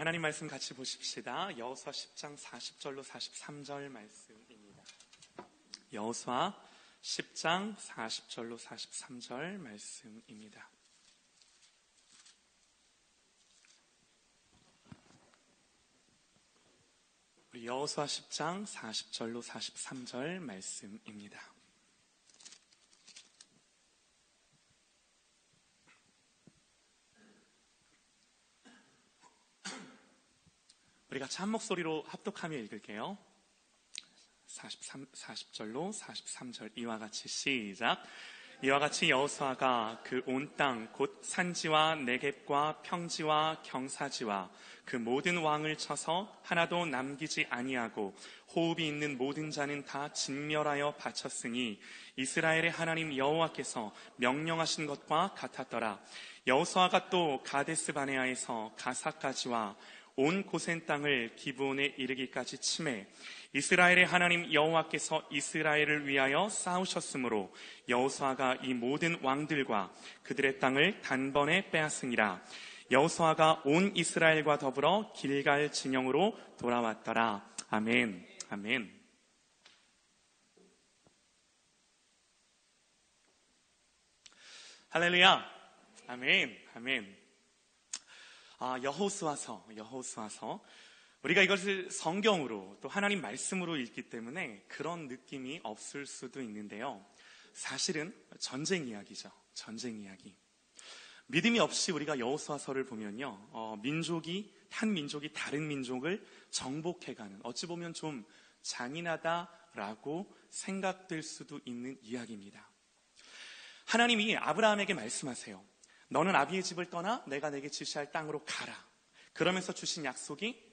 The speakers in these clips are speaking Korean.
하나님 말씀 같이 보십시다. 여호수아 10장 40절로 43절 말씀입니다. 여호수아 10장 40절로 43절 말씀입니다. 우리 여호수아 10장 40절로 43절 말씀입니다. 우리 같이 한 목소리로 합독하며 읽을게요. 40절로 43절 이와 같이 시작. 이와 같이 여호수아가 그 온 땅 곧 산지와 네겝과 평지와 경사지와 그 모든 왕을 쳐서 하나도 남기지 아니하고 호흡이 있는 모든 자는 다 진멸하여 바쳤으니 이스라엘의 하나님 여호와께서 명령하신 것과 같았더라. 여호수아가 또 가데스 바네아에서 가사까지와 온 고센 땅을 기브온에 이르기까지 치매 이스라엘의 하나님 여호와께서 이스라엘을 위하여 싸우셨으므로 여호수아가 이 모든 왕들과 그들의 땅을 단번에 빼앗으니라. 여호수아가 온 이스라엘과 더불어 길갈 진영으로 돌아왔더라. 아멘. 아멘. 할렐루야. 아멘. 아멘. 여호수아서 우리가 이것을 성경으로 또 하나님 말씀으로 읽기 때문에 그런 느낌이 없을 수도 있는데요. 사실은 전쟁 이야기죠. 전쟁 이야기. 믿음이 없이 우리가 여호수아서를 보면요, 한 민족이 다른 민족을 정복해가는, 어찌 보면 좀 잔인하다라고 생각될 수도 있는 이야기입니다. 하나님이 아브라함에게 말씀하세요. 너는 아비의 집을 떠나 내가 내게 지시할 땅으로 가라. 그러면서 주신 약속이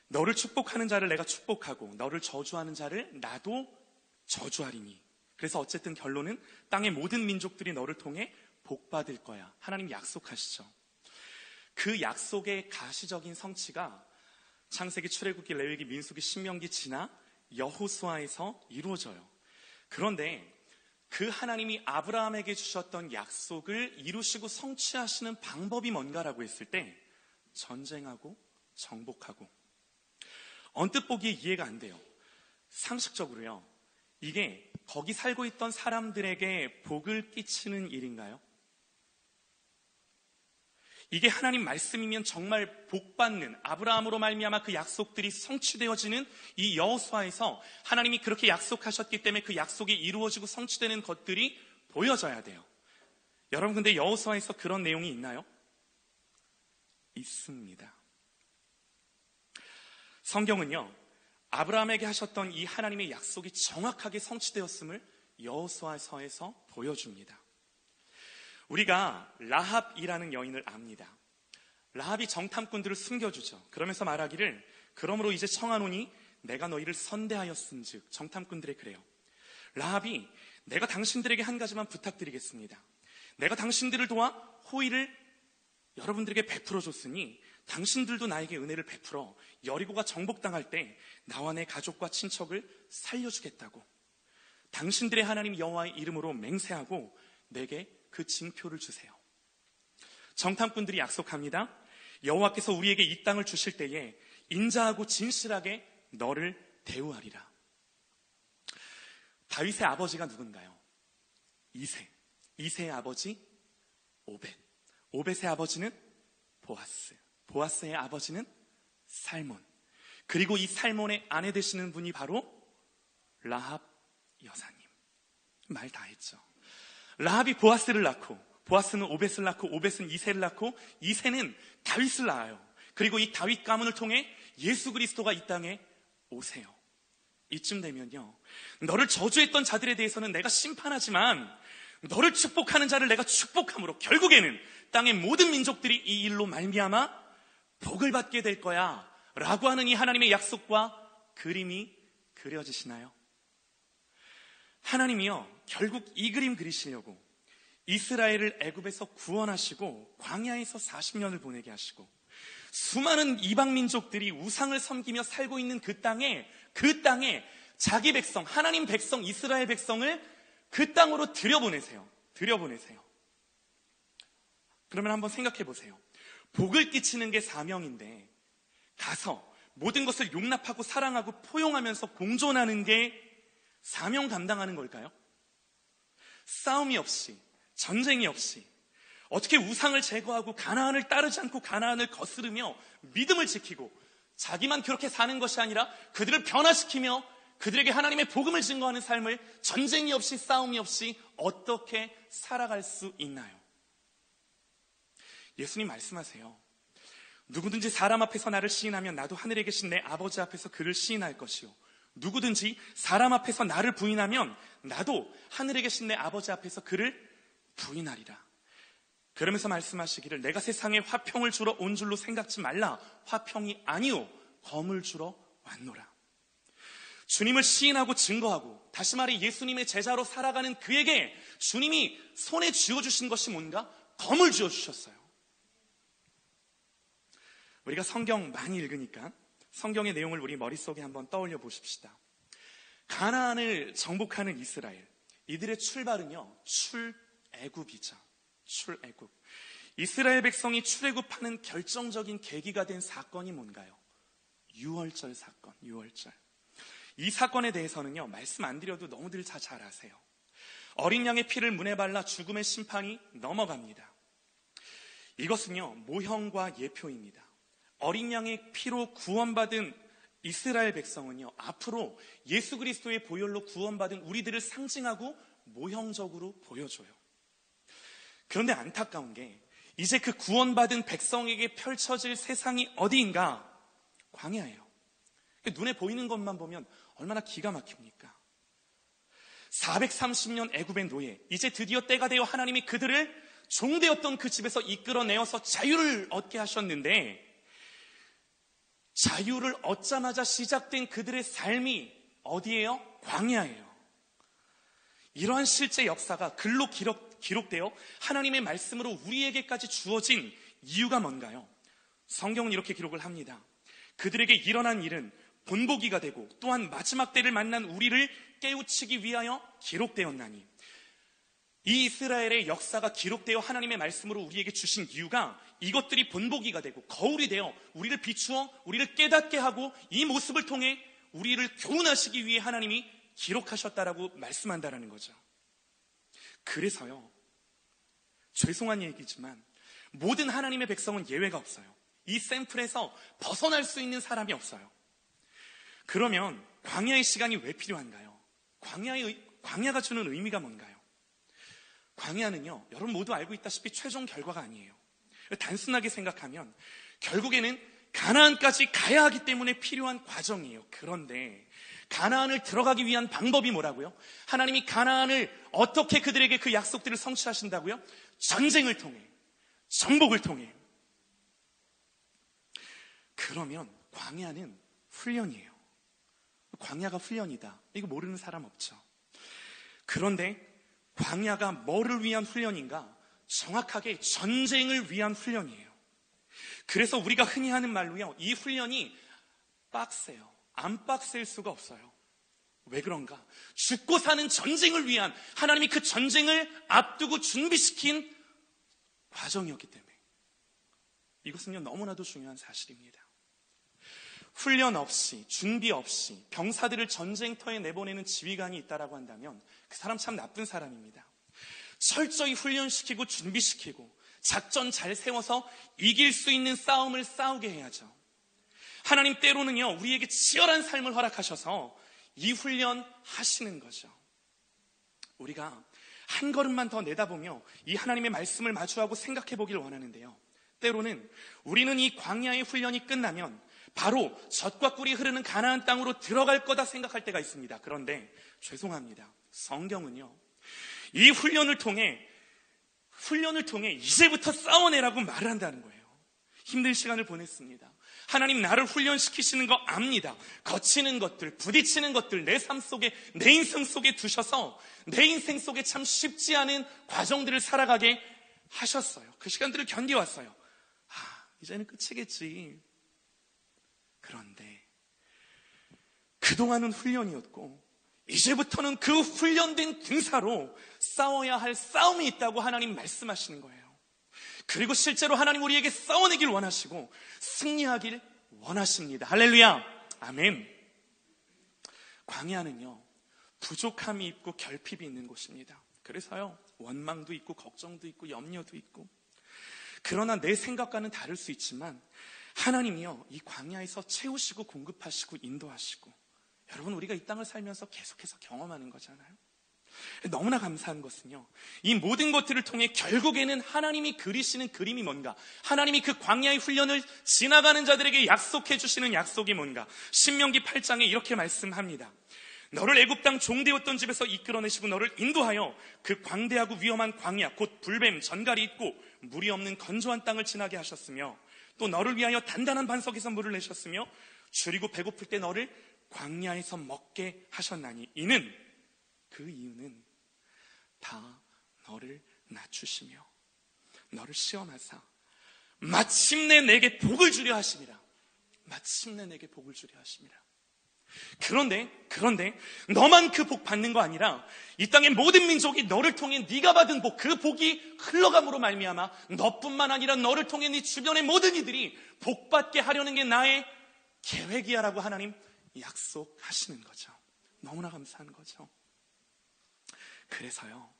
너를 축복하는 자를 내가 축복하고 너를 저주하는 자를 나도 저주하리니. 그래서 어쨌든 결론은 땅의 모든 민족들이 너를 통해 복받을 거야. 하나님 약속하시죠. 그 약속의 가시적인 성취가 창세기, 출애굽기, 레위기, 민수기, 신명기 지나 여호수아에서 이루어져요. 그런데 그 하나님이 아브라함에게 주셨던 약속을 이루시고 성취하시는 방법이 뭔가라고 했을 때 전쟁하고 정복하고. 언뜻 보기에 이해가 안 돼요. 상식적으로요. 이게 거기 살고 있던 사람들에게 복을 끼치는 일인가요? 이게 하나님 말씀이면 정말 복받는, 아브라함으로 말미암아 그 약속들이 성취되어지는 이 여호수아에서 하나님이 그렇게 약속하셨기 때문에 그 약속이 이루어지고 성취되는 것들이 보여져야 돼요. 여러분, 근데 여호수아에서 그런 내용이 있나요? 있습니다. 성경은요, 아브라함에게 하셨던 이 하나님의 약속이 정확하게 성취되었음을 여호수아서에서 보여줍니다. 우리가 라합이라는 여인을 압니다. 라합이 정탐꾼들을 숨겨주죠. 그러면서 말하기를 그러므로 이제 청하노니 내가 너희를 선대하였은즉. 정탐꾼들이 그래요. 라합이 내가 당신들에게 한 가지만 부탁드리겠습니다. 내가 당신들을 도와 호의를 여러분들에게 베풀어줬으니 당신들도 나에게 은혜를 베풀어 여리고가 정복당할 때 나와 내 가족과 친척을 살려주겠다고. 당신들의 하나님 여호와의 이름으로 맹세하고 내게 그 징표를 주세요. 정탐꾼들이 약속합니다. 여호와께서 우리에게 이 땅을 주실 때에 인자하고 진실하게 너를 대우하리라. 다윗의 아버지가 누군가요? 이새. 이새의 아버지 오벳. 오벳의 아버지는 보아스. 보아스의 아버지는 살몬. 그리고 이 살몬의 아내 되시는 분이 바로 라합 여사님. 말 다 했죠. 라합이 보아스를 낳고, 보아스는 오벳을 낳고, 오벳은 이새를 낳고, 이새는 다윗을 낳아요. 그리고 이 다윗 가문을 통해 예수 그리스도가 이 땅에 오세요. 이쯤 되면요, 너를 저주했던 자들에 대해서는 내가 심판하지만 너를 축복하는 자를 내가 축복함으로 결국에는 땅의 모든 민족들이 이 일로 말미암아 복을 받게 될 거야 라고 하는 이 하나님의 약속과 그림이 그려지시나요? 하나님이요, 결국 이 그림 그리시려고 이스라엘을 애굽에서 구원하시고 광야에서 40년을 보내게 하시고 수많은 이방 민족들이 우상을 섬기며 살고 있는 그 땅에 자기 백성, 하나님 백성, 이스라엘 백성을 그 땅으로 들여보내세요. 그러면 한번 생각해 보세요. 복을 끼치는 게 사명인데 가서 모든 것을 용납하고 사랑하고 포용하면서 공존하는 게 사명 감당하는 걸까요? 싸움이 없이, 전쟁이 없이, 어떻게 우상을 제거하고 가나안을 따르지 않고 가나안을 거스르며 믿음을 지키고 자기만 그렇게 사는 것이 아니라 그들을 변화시키며 그들에게 하나님의 복음을 증거하는 삶을 전쟁이 없이 싸움이 없이 어떻게 살아갈 수 있나요? 예수님 말씀하세요. 누구든지 사람 앞에서 나를 시인하면 나도 하늘에 계신 내 아버지 앞에서 그를 시인할 것이요, 누구든지 사람 앞에서 나를 부인하면 나도 하늘에 계신 내 아버지 앞에서 그를 부인하리라. 그러면서 말씀하시기를 내가 세상에 화평을 주러 온 줄로 생각지 말라. 화평이 아니요 검을 주러 왔노라. 주님을 시인하고 증거하고, 다시 말해 예수님의 제자로 살아가는 그에게 주님이 손에 쥐어주신 것이 뭔가? 검을 쥐어주셨어요. 우리가 성경 많이 읽으니까 성경의 내용을 우리 머릿속에 한번 떠올려 보십시다. 가나안을 정복하는 이스라엘, 이들의 출발은요, 출애굽이죠. 출애굽. 이스라엘 백성이 출애굽하는 결정적인 계기가 된 사건이 뭔가요? 유월절 사건, 유월절. 이 사건에 대해서는요, 말씀 안 드려도 너무들 잘 아세요. 어린 양의 피를 문에 발라 죽음의 심판이 넘어갑니다. 이것은요, 모형과 예표입니다. 어린 양의 피로 구원받은 이스라엘 백성은요, 앞으로 예수 그리스도의 보혈로 구원받은 우리들을 상징하고 모형적으로 보여줘요. 그런데 안타까운 게 이제 그 구원받은 백성에게 펼쳐질 세상이 어디인가? 광야예요. 눈에 보이는 것만 보면 얼마나 기가 막힙니까? 430년 애굽의 노예, 이제 드디어 때가 되어 하나님이 그들을 종되었던 그 집에서 이끌어내어서 자유를 얻게 하셨는데, 자유를 얻자마자 시작된 그들의 삶이 어디예요? 광야예요. 이러한 실제 역사가 글로 기록되어 하나님의 말씀으로 우리에게까지 주어진 이유가 뭔가요? 성경은 이렇게 기록을 합니다. 그들에게 일어난 일은 본보기가 되고 또한 마지막 때를 만난 우리를 깨우치기 위하여 기록되었나니, 이 이스라엘의 역사가 기록되어 하나님의 말씀으로 우리에게 주신 이유가 이것들이 본보기가 되고 거울이 되어 우리를 비추어 우리를 깨닫게 하고 이 모습을 통해 우리를 교훈하시기 위해 하나님이 기록하셨다라고 말씀한다라는 거죠. 그래서요, 죄송한 얘기지만 모든 하나님의 백성은 예외가 없어요. 이 샘플에서 벗어날 수 있는 사람이 없어요. 그러면 광야의 시간이 왜 필요한가요? 광야가 주는 의미가 뭔가요? 광야는요, 여러분 모두 알고 있다시피 최종 결과가 아니에요. 단순하게 생각하면 결국에는 가나안까지 가야 하기 때문에 필요한 과정이에요. 그런데 가나안을 들어가기 위한 방법이 뭐라고요? 하나님이 가나안을 어떻게 그들에게 그 약속들을 성취하신다고요? 전쟁을 통해, 정복을 통해. 그러면 광야는 훈련이에요. 광야가 훈련이다, 이거 모르는 사람 없죠. 그런데 광야가 뭐를 위한 훈련인가? 정확하게 전쟁을 위한 훈련이에요. 그래서 우리가 흔히 하는 말로요, 이 훈련이 빡세요. 안 빡셀 수가 없어요. 왜 그런가? 죽고 사는 전쟁을 위한, 하나님이 그 전쟁을 앞두고 준비시킨 과정이었기 때문에. 이것은요, 너무나도 중요한 사실입니다. 훈련 없이, 준비 없이 병사들을 전쟁터에 내보내는 지휘관이 있다라고 한다면 그 사람 참 나쁜 사람입니다. 철저히 훈련시키고 준비시키고 작전 잘 세워서 이길 수 있는 싸움을 싸우게 해야죠. 하나님 때로는요, 우리에게 치열한 삶을 허락하셔서 이 훈련 하시는 거죠. 우리가 한 걸음만 더 내다보며 이 하나님의 말씀을 마주하고 생각해 보길 원하는데요, 때로는 우리는 이 광야의 훈련이 끝나면 바로 젖과 꿀이 흐르는 가나안 땅으로 들어갈 거다 생각할 때가 있습니다. 그런데 죄송합니다, 성경은요, 이 훈련을 통해 이제부터 싸워내라고 말을 한다는 거예요. 힘든 시간을 보냈습니다. 하나님 나를 훈련시키시는 거 압니다. 거치는 것들, 부딪히는 것들 내 삶 속에, 내 인생 속에 두셔서 내 인생 속에 참 쉽지 않은 과정들을 살아가게 하셨어요. 그 시간들을 견뎌왔어요. 이제는 끝이겠지. 그런데 그동안은 훈련이었고 이제부터는 그 훈련된 군사로 싸워야 할 싸움이 있다고 하나님 말씀하시는 거예요. 그리고 실제로 하나님 우리에게 싸워내길 원하시고 승리하길 원하십니다. 할렐루야. 아멘. 광야는요, 부족함이 있고 결핍이 있는 곳입니다. 그래서요, 원망도 있고 걱정도 있고 염려도 있고, 그러나 내 생각과는 다를 수 있지만 하나님이요, 이 광야에서 채우시고 공급하시고 인도하시고, 여러분, 우리가 이 땅을 살면서 계속해서 경험하는 거잖아요. 너무나 감사한 것은요, 이 모든 것들을 통해 결국에는 하나님이 그리시는 그림이 뭔가, 하나님이 그 광야의 훈련을 지나가는 자들에게 약속해 주시는 약속이 뭔가, 신명기 8장에 이렇게 말씀합니다. 너를 애굽 땅 종되었던 집에서 이끌어내시고 너를 인도하여 그 광대하고 위험한 광야, 곧 불뱀, 전갈이 있고 물이 없는 건조한 땅을 지나게 하셨으며, 또 너를 위하여 단단한 반석에서 물을 내셨으며, 줄이고 배고플 때 너를 광야에서 먹게 하셨나니, 그 이유는 다 너를 낮추시며 너를 시험하사 마침내 내게 복을 주려 하심이라. 마침내 내게 복을 주려 하심이라. 그런데 너만 그 복 받는 거 아니라 이 땅의 모든 민족이 너를 통해 네가 받은 복, 그 복이 흘러감으로 말미암아 너뿐만 아니라 너를 통해 네 주변의 모든 이들이 복 받게 하려는 게 나의 계획이야라고 하나님 약속하시는 거죠. 너무나 감사한 거죠. 그래서요,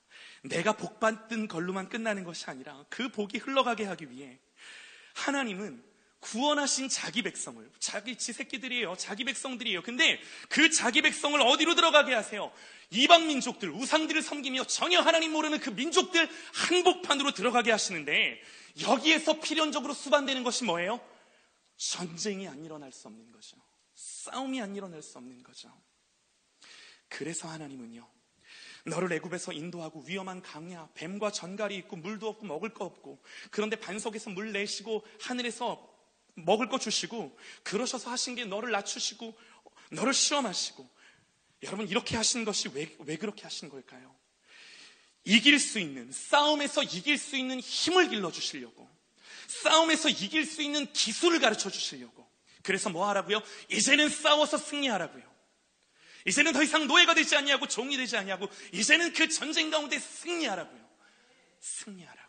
내가 복 받은 걸로만 끝나는 것이 아니라 그 복이 흘러가게 하기 위해 하나님은 구원하신 자기 백성을, 지 새끼들이에요. 자기 백성들이에요. 근데 그 자기 백성을 어디로 들어가게 하세요? 이방 민족들, 우상들을 섬기며 전혀 하나님 모르는 그 민족들 한복판으로 들어가게 하시는데, 여기에서 필연적으로 수반되는 것이 뭐예요? 전쟁이 안 일어날 수 없는 거죠. 싸움이 안 일어날 수 없는 거죠. 그래서 하나님은요, 너를 애굽에서 인도하고 위험한 강야, 뱀과 전갈이 있고 물도 없고 먹을 거 없고, 그런데 반석에서 물 내시고 하늘에서 먹을 거 주시고, 그러셔서 하신 게 너를 낮추시고 너를 시험하시고, 여러분, 이렇게 하신 것이 왜 그렇게 하신 걸까요? 이길 수 있는, 싸움에서 이길 수 있는 힘을 길러주시려고, 싸움에서 이길 수 있는 기술을 가르쳐 주시려고. 그래서 뭐 하라고요? 이제는 싸워서 승리하라고요. 이제는 더 이상 노예가 되지 않냐고, 종이 되지 않냐고, 이제는 그 전쟁 가운데 승리하라고요. 승리하라고요.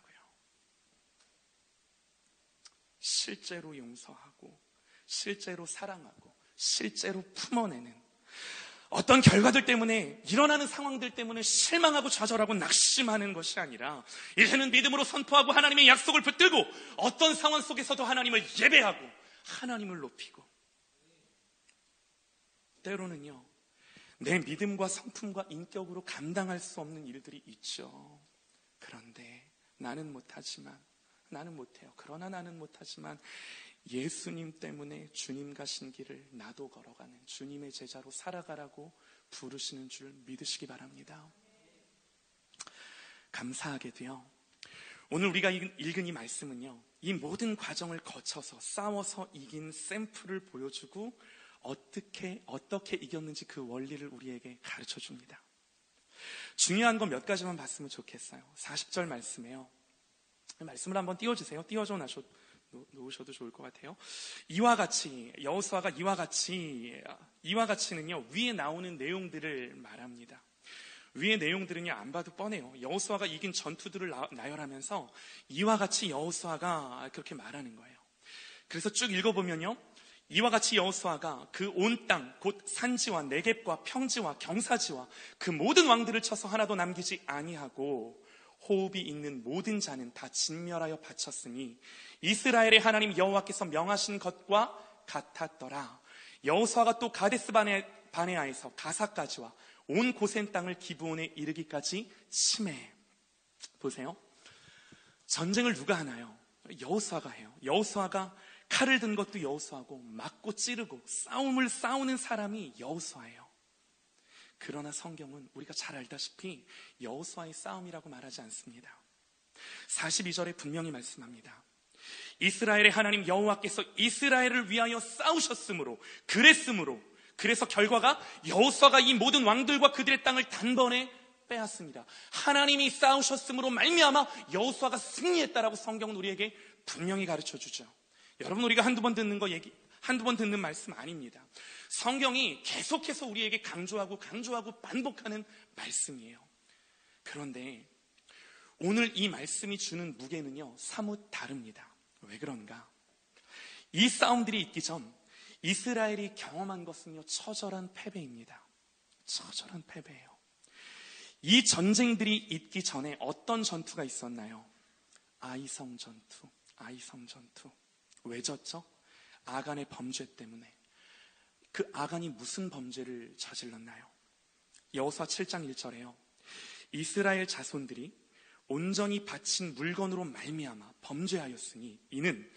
실제로 용서하고, 실제로 사랑하고, 실제로 품어내는, 어떤 결과들 때문에, 일어나는 상황들 때문에 실망하고 좌절하고 낙심하는 것이 아니라, 이제는 믿음으로 선포하고 하나님의 약속을 붙들고, 어떤 상황 속에서도 하나님을 예배하고 하나님을 높이고, 때로는요, 내 믿음과 성품과 인격으로 감당할 수 없는 일들이 있죠. 그런데 나는 못해요. 그러나 나는 못하지만 예수님 때문에 주님 가신 길을 나도 걸어가는 주님의 제자로 살아가라고 부르시는 줄 믿으시기 바랍니다. 감사하게도요, 오늘 우리가 읽은 이 말씀은요, 이 모든 과정을 거쳐서 싸워서 이긴 샘플을 보여주고 어떻게 이겼는지 그 원리를 우리에게 가르쳐 줍니다. 중요한 건 몇 가지만 봤으면 좋겠어요. 40절 말씀이에요. 말씀을 한번 띄워주세요. 띄워줘 놓으셔도 좋을 것 같아요. 이와 같이, 여호수아가 이와 같이는요, 위에 나오는 내용들을 말합니다. 위의 내용들은요, 안 봐도 뻔해요. 여호수아가 이긴 전투들을 나열하면서 이와 같이 여호수아가 그렇게 말하는 거예요. 그래서 쭉 읽어보면요, 이와 같이 여호수아가 그 온 땅, 곧 산지와 네겝과 평지와 경사지와 그 모든 왕들을 쳐서 하나도 남기지 아니하고 호흡이 있는 모든 자는 다 진멸하여 바쳤으니 이스라엘의 하나님 여호와께서 명하신 것과 같았더라. 여호수아가 또 가데스 바네아에서 가사까지와 온 고센 땅을 기브온에 이르기까지 치매. 보세요. 전쟁을 누가 하나요? 여호수아가 해요. 여호수아가 칼을 든 것도 여호수아고, 맞고 찌르고 싸우는 사람이 여호수아예요. 그러나 성경은 우리가 잘 알다시피 여호수아의 싸움이라고 말하지 않습니다. 42절에 분명히 말씀합니다. 이스라엘의 하나님 여호와께서 이스라엘을 위하여 싸우셨으므로, 그래서 결과가 여호수아가 이 모든 왕들과 그들의 땅을 단번에 빼앗습니다. 하나님이 싸우셨으므로 말미암아 여호수아가 승리했다라고 성경은 우리에게 분명히 가르쳐 주죠. 여러분, 우리가 한두 번 듣는 말씀 아닙니다. 성경이 계속해서 우리에게 강조하고 반복하는 말씀이에요. 그런데 오늘 이 말씀이 주는 무게는요, 사뭇 다릅니다. 왜 그런가? 이 싸움들이 있기 전 이스라엘이 경험한 것은요, 처절한 패배입니다. 처절한 패배예요. 이 전쟁들이 있기 전에 어떤 전투가 있었나요? 아이성 전투. 아이성 전투. 왜 졌죠? 아간의 범죄 때문에. 그 아간이 무슨 범죄를 저질렀나요? 여호수아 7장 1절에요. 이스라엘 자손들이 온전히 바친 물건으로 말미암아 범죄하였으니 이는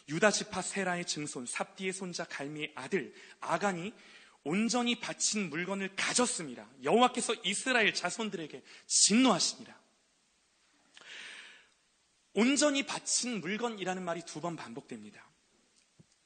유다 지파 세라의 증손 삽디의 손자 갈미의 아들 아간이 온전히 바친 물건을 가졌습니다. 여호와께서 이스라엘 자손들에게 진노하시니라. 온전히 바친 물건이라는 말이 2번 반복됩니다.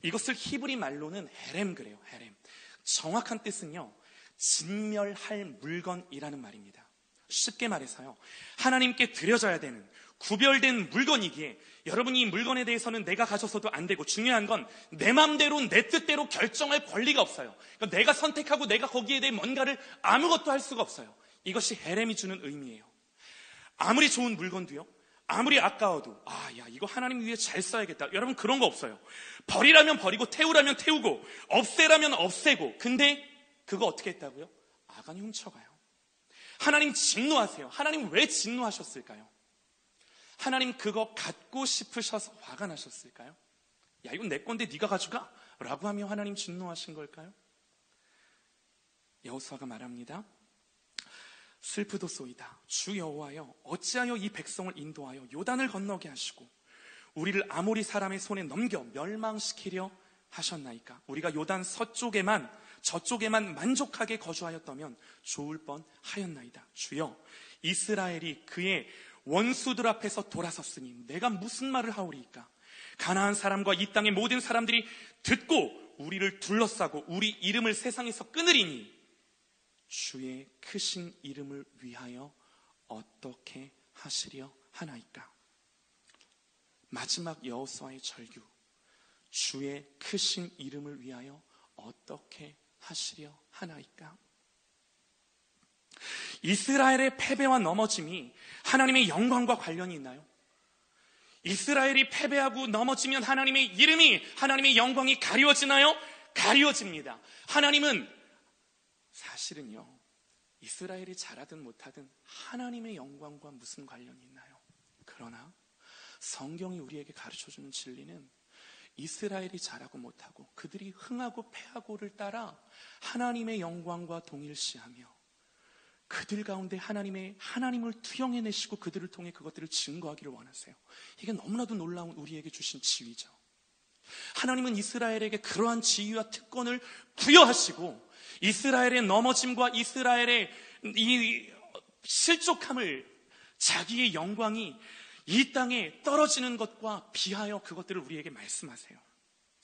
이것을 히브리 말로는 헤렘 그래요. 헤렘. 정확한 뜻은요, 진멸할 물건이라는 말입니다. 쉽게 말해서요, 하나님께 드려져야 되는 구별된 물건이기에 여러분이 이 물건에 대해서는 내가 가져서도 안 되고, 중요한 건 내 맘대로 내 뜻대로 결정할 권리가 없어요. 그러니까 내가 선택하고 내가 거기에 대해 뭔가를 아무것도 할 수가 없어요. 이것이 헤렘이 주는 의미예요. 아무리 좋은 물건도요, 아무리 아까워도 야 이거 하나님 위해 잘 써야겠다. 여러분 그런 거 없어요. 버리라면 버리고 태우라면 태우고 없애라면 없애고. 근데 그거 어떻게 했다고요? 아간이 훔쳐가요. 하나님 진노하세요. 하나님 왜 진노하셨을까요? 하나님 그거 갖고 싶으셔서 화가 나셨을까요? 야 이건 내 건데 네가 가져가? 라고 하며 하나님 진노하신 걸까요? 여호수아가 말합니다. 슬프도소이다. 주 여호와여 어찌하여 이 백성을 인도하여 요단을 건너게 하시고 우리를 아모리 사람의 손에 넘겨 멸망시키려 하셨나이까? 우리가 요단 서쪽에만 저쪽에만 만족하게 거주하였다면 좋을 뻔하였나이다. 주여 이스라엘이 그의 원수들 앞에서 돌아섰으니 내가 무슨 말을 하오리이까? 가나안 사람과 이 땅의 모든 사람들이 듣고 우리를 둘러싸고 우리 이름을 세상에서 끊으리니 주의 크신 이름을 위하여 어떻게 하시려 하나이까? 마지막 여호수아의 절규. 주의 크신 이름을 위하여 어떻게 하시려 하나이까? 이스라엘의 패배와 넘어짐이 하나님의 영광과 관련이 있나요? 이스라엘이 패배하고 넘어지면 하나님의 이름이, 하나님의 영광이 가리워지나요? 가리워집니다. 하나님은 사실은요, 이스라엘이 잘하든 못하든 하나님의 영광과 무슨 관련이 있나요? 그러나 성경이 우리에게 가르쳐주는 진리는 이스라엘이 잘하고 못하고 그들이 흥하고 패하고를 따라 하나님의 영광과 동일시하며 그들 가운데 하나님을 투영해내시고 그들을 통해 그것들을 증거하기를 원하세요. 이게 너무나도 놀라운 우리에게 주신 지위죠. 하나님은 이스라엘에게 그러한 지위와 특권을 부여하시고 이스라엘의 넘어짐과 이스라엘의 이 실족함을, 자기의 영광이 이 땅에 떨어지는 것과 비하여 그것들을 우리에게 말씀하세요.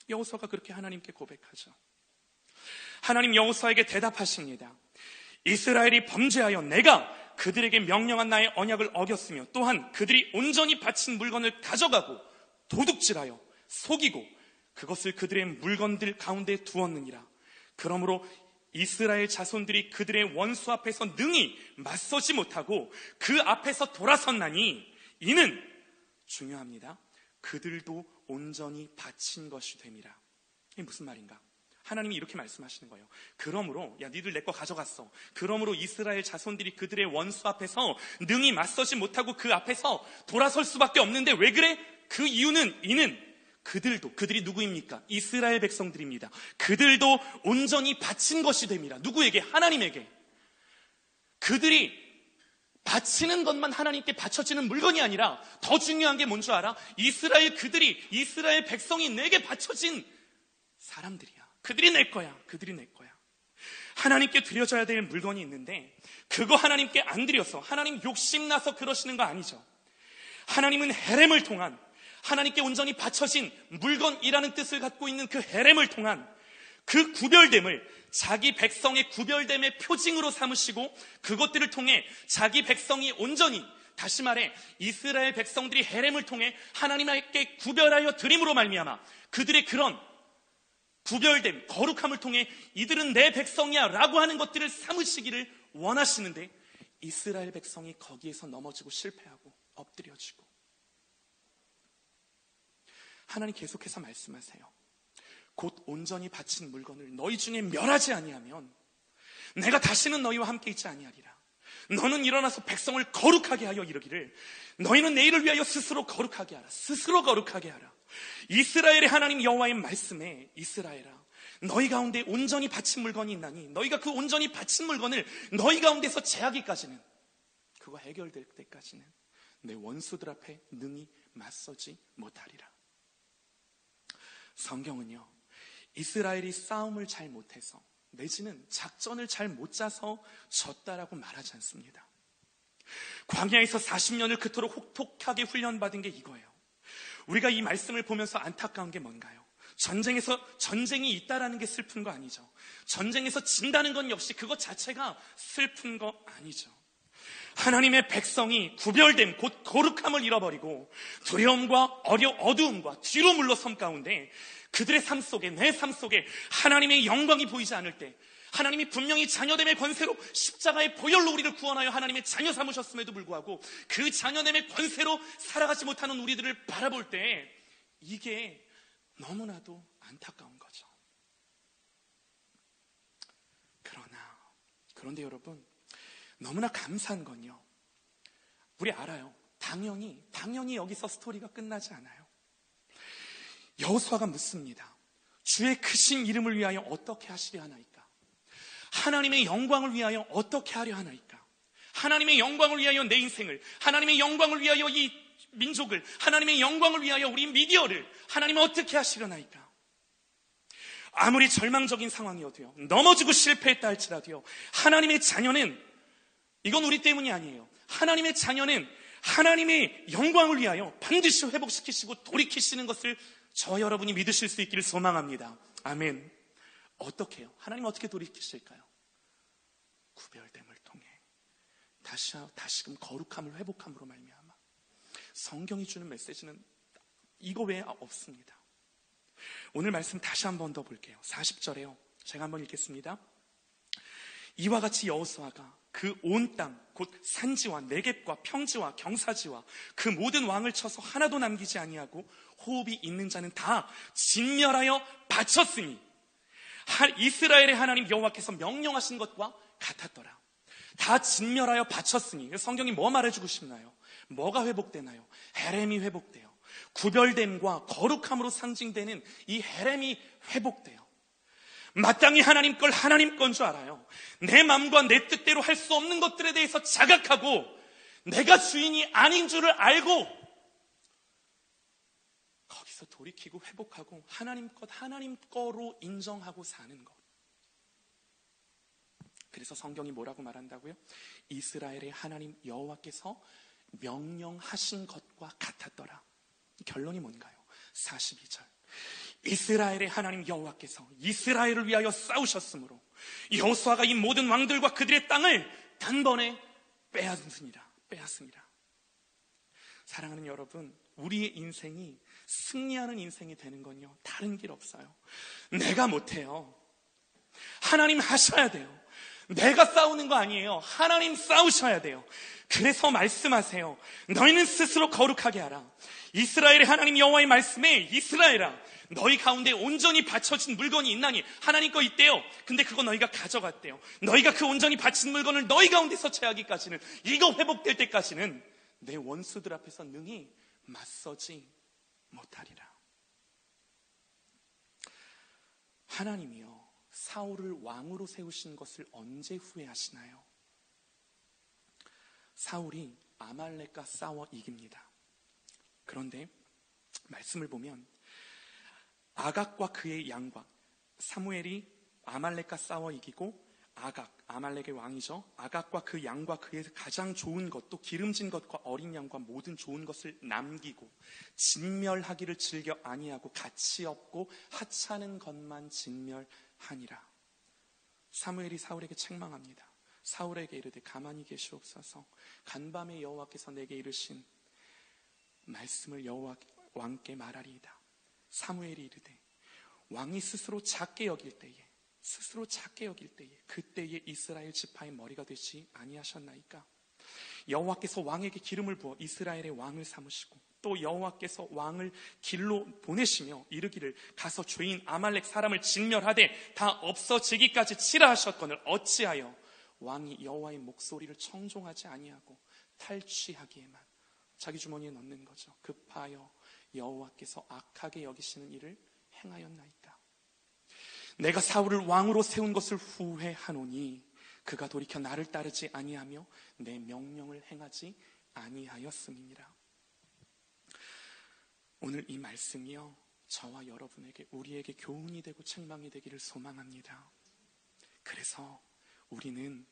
여호수아가 그렇게 하나님께 고백하죠. 하나님 여호수아에게 대답하십니다. 이스라엘이 범죄하여 내가 그들에게 명령한 나의 언약을 어겼으며 또한 그들이 온전히 바친 물건을 가져가고 도둑질하여 속이고 그것을 그들의 물건들 가운데 두었느니라. 그러므로 이스라엘 자손들이 그들의 원수 앞에서 능히 맞서지 못하고 그 앞에서 돌아섰나니 이는 중요합니다. 그들도 온전히 바친 것이 됨이라. 이게 무슨 말인가? 하나님이 이렇게 말씀하시는 거예요. 그러므로 야 니들 내 거 가져갔어. 그러므로 이스라엘 자손들이 그들의 원수 앞에서 능히 맞서지 못하고 그 앞에서 돌아설 수밖에 없는데 왜 그래? 그 이유는 그들이 누구입니까? 이스라엘 백성들입니다. 그들도 온전히 바친 것이 됨이라. 누구에게? 하나님에게. 그들이 바치는 것만 하나님께 바쳐지는 물건이 아니라 더 중요한 게 뭔 줄 알아? 이스라엘 백성이 내게 바쳐진 사람들이야. 그들이 내 거야. 그들이 내 거야. 하나님께 드려져야 될 물건이 있는데 그거 하나님께 안 드려서 하나님 욕심나서 그러시는 거 아니죠. 하나님은 헤렘을 통한 하나님께 온전히 바쳐진 물건이라는 뜻을 갖고 있는 그 헤렘을 통한 그 구별됨을 자기 백성의 구별됨의 표징으로 삼으시고 그것들을 통해 자기 백성이 온전히, 다시 말해 이스라엘 백성들이 헤렘을 통해 하나님께 구별하여 드림으로 말미암아 그들의 그런 구별됨, 거룩함을 통해 이들은 내 백성이야 라고 하는 것들을 삼으시기를 원하시는데 이스라엘 백성이 거기에서 넘어지고 실패하고 엎드려지고 하나님 계속해서 말씀하세요. 곧 온전히 바친 물건을 너희 중에 멸하지 아니하면 내가 다시는 너희와 함께 있지 아니하리라. 너는 일어나서 백성을 거룩하게 하여 이르기를 너희는 내일을 위하여 스스로 거룩하게 하라. 스스로 거룩하게 하라. 이스라엘의 하나님 여호와의 말씀에 이스라엘아, 너희 가운데 온전히 바친 물건이 있나니 너희가 그 온전히 바친 물건을 너희 가운데서 제하기까지는, 그거 해결될 때까지는 내 원수들 앞에 능히 맞서지 못하리라. 성경은요, 이스라엘이 싸움을 잘 못해서 내지는 작전을 잘 못 짜서 졌다라고 말하지 않습니다. 광야에서 40년을 그토록 혹독하게 훈련받은 게 이거예요. 우리가 이 말씀을 보면서 안타까운 게 뭔가요? 전쟁이 있다라는 게 슬픈 거 아니죠. 전쟁에서 진다는 건 역시 그것 자체가 슬픈 거 아니죠. 하나님의 백성이 구별됨, 곧 거룩함을 잃어버리고 두려움과 어두움과 뒤로 물러섬 가운데 그들의 삶 속에, 내 삶 속에 하나님의 영광이 보이지 않을 때, 하나님이 분명히 자녀됨의 권세로 십자가의 보혈로 우리를 구원하여 하나님의 자녀 삼으셨음에도 불구하고 그 자녀됨의 권세로 살아가지 못하는 우리들을 바라볼 때 이게 너무나도 안타까운 거죠. 그런데 여러분, 너무나 감사한 건요, 우리 알아요. 당연히 여기서 스토리가 끝나지 않아요. 여호수아가 묻습니다. 주의 크신 이름을 위하여 어떻게 하시려 하나이까? 하나님의 영광을 위하여 어떻게 하려 하나이까? 하나님의 영광을 위하여 내 인생을, 하나님의 영광을 위하여 이 민족을, 하나님의 영광을 위하여 우리 미디어를 하나님은 어떻게 하시려나이까? 아무리 절망적인 상황이어도요, 넘어지고 실패했다 할지라도요, 하나님의 자녀는, 이건 우리 때문이 아니에요. 하나님의 자녀는 하나님의 영광을 위하여 반드시 회복시키시고 돌이키시는 것을 저 여러분이 믿으실 수 있기를 소망합니다. 아멘. 어떻게 해요? 하나님 어떻게 돌이키실까요? 구별됨을 통해 다시금 거룩함을 회복함으로 말미암아. 성경이 주는 메시지는 이거 외에 없습니다. 오늘 말씀 다시 한 번 더 볼게요. 40절에요. 제가 한번 읽겠습니다. 이와 같이 여호수아가 그 온 땅, 곧 산지와 네겝과 평지와 경사지와 그 모든 왕을 쳐서 하나도 남기지 아니하고 호흡이 있는 자는 다 진멸하여 바쳤으니 이스라엘의 하나님 여호와께서 명령하신 것과 같았더라. 다 진멸하여 바쳤으니, 성경이 뭐 말해주고 싶나요? 뭐가 회복되나요? 헤렘이 회복돼요. 구별됨과 거룩함으로 상징되는 이 헤렘이 회복돼요. 마땅히 하나님 건 줄 알아요. 내 마음과 내 뜻대로 할 수 없는 것들에 대해서 자각하고 내가 주인이 아닌 줄을 알고 거기서 돌이키고 회복하고 하나님 거로 인정하고 사는 것. 그래서 성경이 뭐라고 말한다고요? 이스라엘의 하나님 여호와께서 명령하신 것과 같았더라. 결론이 뭔가요? 42절. 이스라엘의 하나님 여호와께서 이스라엘을 위하여 싸우셨으므로 여호수아가 이 모든 왕들과 그들의 땅을 단번에 빼앗습니다. 사랑하는 여러분, 우리의 인생이 승리하는 인생이 되는 건요, 다른 길 없어요. 내가 못해요. 하나님 하셔야 돼요. 내가 싸우는 거 아니에요. 하나님 싸우셔야 돼요. 그래서 말씀하세요. 너희는 스스로 거룩하게 하라. 이스라엘의 하나님 여호와의 말씀에 이스라엘아, 너희 가운데 온전히 바쳐진 물건이 있나니, 하나님 거 있대요. 근데 그거 너희가 가져갔대요. 너희가 그 온전히 바친 물건을 너희 가운데서 취하기까지는, 이거 회복될 때까지는 내 원수들 앞에서 능히 맞서지 못하리라. 하나님이요, 사울을 왕으로 세우신 것을 언제 후회하시나요? 사울이 아말렉과 싸워 이깁니다. 그런데 말씀을 보면 아각과 그의 양과, 사무엘이 아말렉과 싸워 이기고 아말렉의 왕이죠. 아각과 그 양과 그의 가장 좋은 것, 또 기름진 것과 어린 양과 모든 좋은 것을 남기고 진멸하기를 즐겨 아니하고 가치 없고 하찮은 것만 진멸하니라. 사무엘이 사울에게 책망합니다. 사울에게 이르되 가만히 계시옵소서. 간밤에 여호와께서 내게 이르신 말씀을 여호와 왕께 말하리이다. 사무엘이 이르되 왕이 스스로 작게 여길 때에 그때에 이스라엘 지파의 머리가 되지 아니하셨나이까? 여호와께서 왕에게 기름을 부어 이스라엘의 왕을 삼으시고 또 여호와께서 왕을 길로 보내시며 이르기를 가서 죄인 아말렉 사람을 진멸하되 다 없어지기까지 치라 하셨거늘 어찌하여 왕이 여호와의 목소리를 청종하지 아니하고 탈취하기에만 자기 주머니에 넣는 거죠. 급하여 여호와께서 악하게 여기시는 일을 행하였나이까. 내가 사울을 왕으로 세운 것을 후회하노니 그가 돌이켜 나를 따르지 아니하며 내 명령을 행하지 아니하였음이니라. 오늘 이 말씀이요, 저와 여러분에게, 우리에게 교훈이 되고 책망이 되기를 소망합니다. 그래서 우리는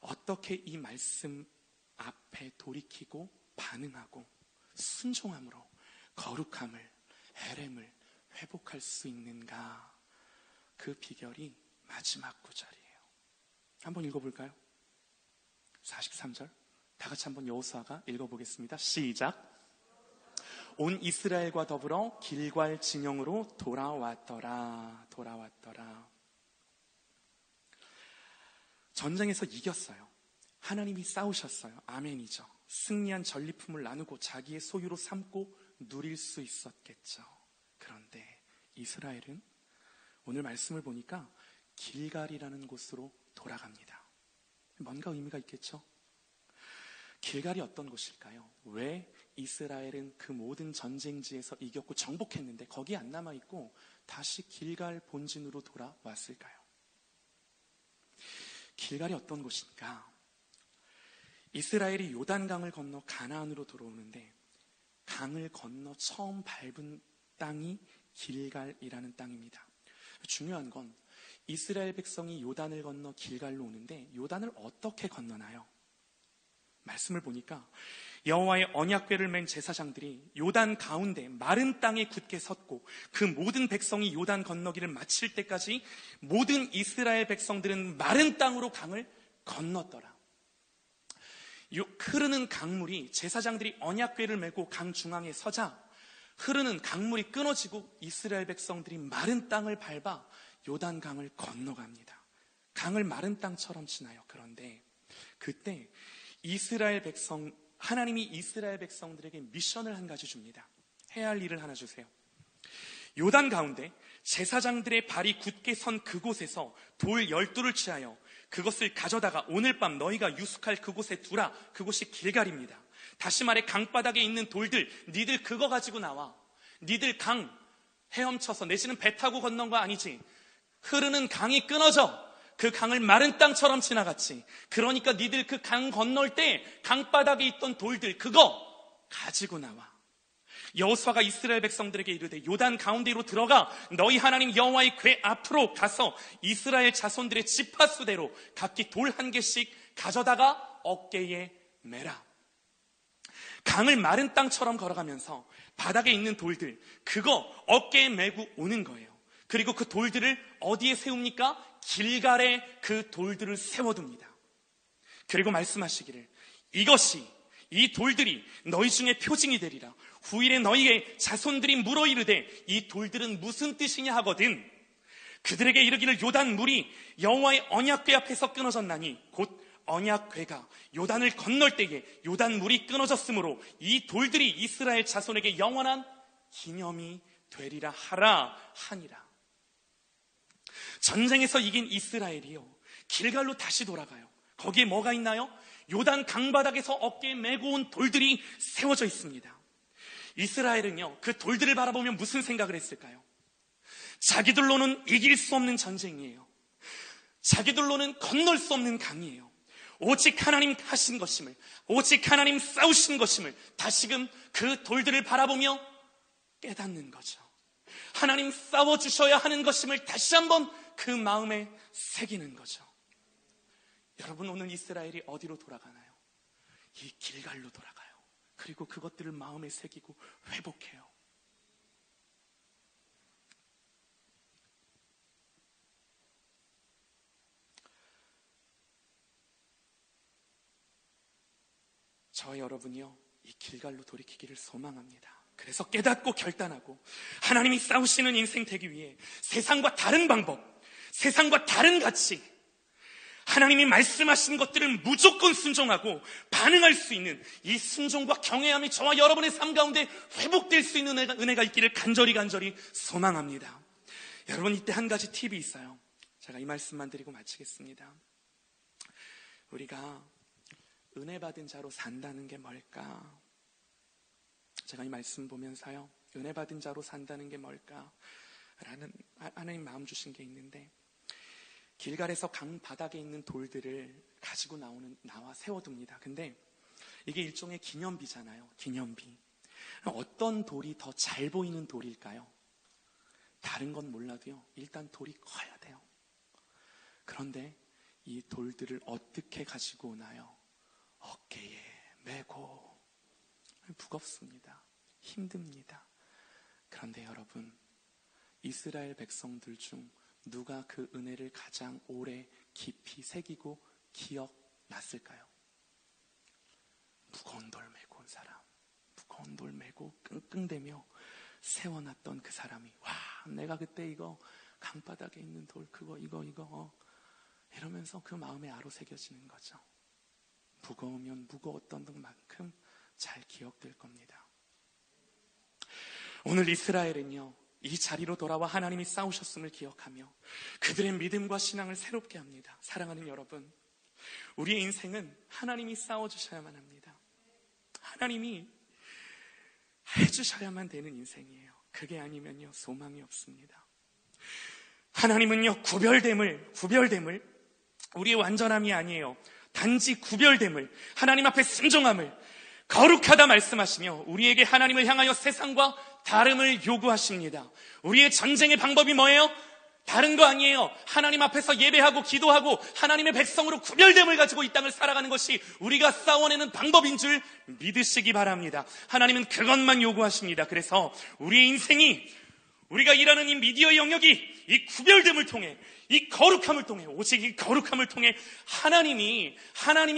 어떻게 이 말씀 앞에 돌이키고 반응하고 순종함으로 거룩함을, 헤렘을 회복할 수 있는가? 그 비결이 마지막 구절이에요. 한번 읽어볼까요? 43절 다 같이 한번 여호수아가 읽어보겠습니다. 시작. 온 이스라엘과 더불어 길갈 진영으로 돌아왔더라. 전쟁에서 이겼어요. 하나님이 싸우셨어요. 아멘이죠. 승리한 전리품을 나누고 자기의 소유로 삼고 누릴 수 있었겠죠. 그런데 이스라엘은 오늘 말씀을 보니까 길갈이라는 곳으로 돌아갑니다. 뭔가 의미가 있겠죠? 길갈이 어떤 곳일까요? 왜 이스라엘은 그 모든 전쟁지에서 이겼고 정복했는데 거기에 안 남아있고 다시 길갈 본진으로 돌아왔을까요? 길갈이 어떤 곳인가? 이스라엘이 요단강을 건너 가나안으로 들어오는데 강을 건너 처음 밟은 땅이 길갈이라는 땅입니다. 중요한 건 이스라엘 백성이 요단을 건너 길갈로 오는데 요단을 어떻게 건너나요? 말씀을 보니까 여호와의 언약궤를 맨 제사장들이 요단 가운데 마른 땅에 굳게 섰고 그 모든 백성이 요단 건너기를 마칠 때까지 모든 이스라엘 백성들은 마른 땅으로 강을 건넜더라. 흐르는 강물이, 제사장들이 언약궤를 메고 강 중앙에 서자 흐르는 강물이 끊어지고 이스라엘 백성들이 마른 땅을 밟아 요단강을 건너갑니다. 강을 마른 땅처럼 지나요. 그런데 그때 하나님이 이스라엘 백성들에게 미션을 한 가지 줍니다. 해야 할 일을 하나 주세요. 요단 가운데 제사장들의 발이 굳게 선 그곳에서 돌 12를 취하여 그것을 가져다가 오늘 밤 너희가 유숙할 그곳에 두라. 그곳이 길갈입니다. 다시 말해 강바닥에 있는 돌들, 니들 그거 가지고 나와. 니들 강 헤엄쳐서, 내지는 배 타고 건넌 거 아니지. 흐르는 강이 끊어져. 그 강을 마른 땅처럼 지나갔지. 그러니까 니들 그 강 건널 때 강바닥에 있던 돌들 그거 가지고 나와. 여호수아가 이스라엘 백성들에게 이르되 요단 가운데로 들어가 너희 하나님 여호와의 궤 앞으로 가서 이스라엘 자손들의 지파수대로 각기 돌 한 개씩 가져다가 어깨에 매라. 강을 마른 땅처럼 걸어가면서 바닥에 있는 돌들 그거 어깨에 메고 오는 거예요. 그리고 그 돌들을 어디에 세웁니까? 길갈에 그 돌들을 세워둡니다. 그리고 말씀하시기를 이 돌들이 너희 중에 표징이 되리라. 후일에 너희의 자손들이 물어 이르되 이 돌들은 무슨 뜻이냐 하거든 그들에게 이르기를 요단 물이 여호와의 언약궤 앞에서 끊어졌나니 곧 언약궤가 요단을 건널 때에 요단 물이 끊어졌으므로 이 돌들이 이스라엘 자손에게 영원한 기념이 되리라 하라 하니라. 전쟁에서 이긴 이스라엘이요 길갈로 다시 돌아가요. 거기에 뭐가 있나요? 요단 강바닥에서 어깨에 메고 온 돌들이 세워져 있습니다. 이스라엘은요 그 돌들을 바라보면 무슨 생각을 했을까요? 자기들로는 이길 수 없는 전쟁이에요. 자기들로는 건널 수 없는 강이에요. 오직 하나님 하신 것임을, 오직 하나님 싸우신 것임을 다시금 그 돌들을 바라보며 깨닫는 거죠. 하나님 싸워주셔야 하는 것임을 다시 한번 그 마음에 새기는 거죠. 여러분, 오늘 이스라엘이 어디로 돌아가나요? 이 길갈로 돌아가요. 그리고 그것들을 마음에 새기고 회복해요. 저와 여러분이요 이 길갈로 돌이키기를 소망합니다. 그래서 깨닫고 결단하고 하나님이 싸우시는 인생 되기 위해 세상과 다른 방법, 세상과 다른 가치, 하나님이 말씀하신 것들을 무조건 순종하고 반응할 수 있는 이 순종과 경외함이 저와 여러분의 삶 가운데 회복될 수 있는 은혜가 있기를 간절히 소망합니다. 여러분, 이때 한 가지 팁이 있어요. 제가 이 말씀만 드리고 마치겠습니다. 우리가 은혜 받은 자로 산다는 게 뭘까? 제가 이 말씀 보면서요, 은혜 받은 자로 산다는 게 뭘까? 라는 하나님 마음 주신 게 있는데, 길갈에서 강 바닥에 있는 돌들을 가지고 나와 세워둡니다. 근데 이게 일종의 기념비잖아요. 기념비. 어떤 돌이 더 잘 보이는 돌일까요? 다른 건 몰라도요, 일단 돌이 커야 돼요. 그런데 이 돌들을 어떻게 가지고 오나요? 어깨에 메고. 무겁습니다. 힘듭니다. 그런데 여러분, 이스라엘 백성들 중 누가 그 은혜를 가장 오래 깊이 새기고 기억났을까요? 무거운 돌 메고 온 사람, 무거운 돌 메고 끙끙대며 세워놨던 그 사람이, 와, 내가 그때 이거 강바닥에 있는 돌 그거 이거 이러면서 그 마음에 아로새겨지는 거죠. 무거우면 무거웠던 만큼 잘 기억될 겁니다. 오늘 이스라엘은요, 이 자리로 돌아와 하나님이 싸우셨음을 기억하며 그들의 믿음과 신앙을 새롭게 합니다. 사랑하는 여러분, 우리의 인생은 하나님이 싸워주셔야만 합니다. 하나님이 해주셔야만 되는 인생이에요. 그게 아니면요, 소망이 없습니다. 하나님은요, 구별됨을 우리의 완전함이 아니에요. 단지 구별됨을, 하나님 앞에 순종함을 거룩하다 말씀하시며 우리에게 하나님을 향하여 세상과 다름을 요구하십니다. 우리의 전쟁의 방법이 뭐예요? 다른 거 아니에요. 하나님 앞에서 예배하고 기도하고 하나님의 백성으로 구별됨을 가지고 이 땅을 살아가는 것이 우리가 싸워내는 방법인 줄 믿으시기 바랍니다. 하나님은 그것만 요구하십니다. 그래서 우리의 인생이, 우리가 일하는 이 미디어의 영역이 이 구별됨을 통해, 이 거룩함을 통해, 오직 이 거룩함을 통해 하나님이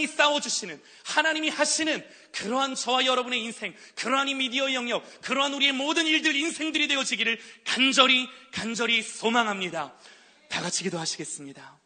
싸워주시는, 하나님이 하시는 그러한 저와 여러분의 인생, 그러한 이 미디어의 영역, 그러한 우리의 모든 일들, 인생들이 되어지기를 간절히 소망합니다. 다 같이 기도하시겠습니다.